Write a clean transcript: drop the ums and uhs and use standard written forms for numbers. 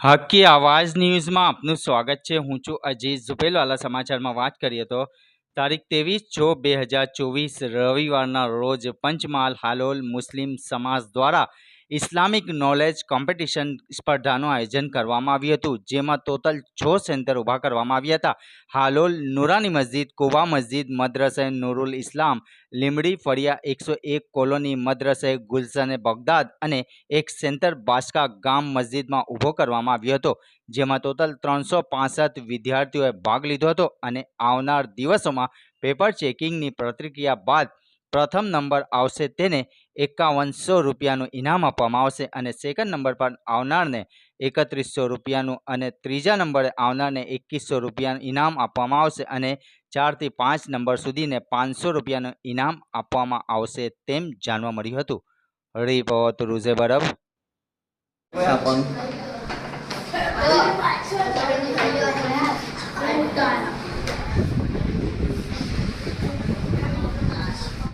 હકી આવાજ ન્યૂઝમાં આપનું સ્વાગત છે। હું છું અજીઝ ઝુપેલવાલા। સમાચારમાં વાત કરીએ તો તારીખ 23/6/2024 રવિવારના રોજ પંચમહાલ હાલોલ મુસ્લિમ સમાજ દ્વારા ઇસ્લામિક નોલેજ કોમ્પિટિશન સ્પર્ધાનું આયોજન કરવામાં આવ્યું હતું, જેમાં ટોટલ 6 સેન્ટર ઊભા કરવામાં આવ્યા હતા। હાલોલ નુરાની મસ્જિદ, કુબા મસ્જિદ, મદ્રસે નુરુલ ઇસ્લામ, લીમડી ફળિયા 101 કોલોની, મદ્રસે ગુલશન બગદાદ અને એક સેન્ટર બાસકા ગામ મસ્જિદમાં ઊભો કરવામાં આવ્યો હતો, જેમાં ટોટલ 365 વિદ્યાર્થીઓએ ભાગ લીધો હતો અને આવનાર દિવસોમાં પેપર ચેકિંગની પ્રક્રિયા બાદ પ્રથમ નંબર આવશે તેને 5100 રૂપિયાનું ઇનામ આપવામાં આવશે અને સેકન્ડ નંબર પર આવનારને 3100 રૂપિયાનું અને ત્રીજા નંબરે આવનારને 2100 રૂપિયાનું ઇનામ આપવામાં આવશે અને 4 થી 5 નંબર સુધીને 500 રૂપિયાનું ઇનામ આપવામાં આવશે તેમ જાણવા મળ્યું હતું। રિપોર્ટ રૂઝે બરફ।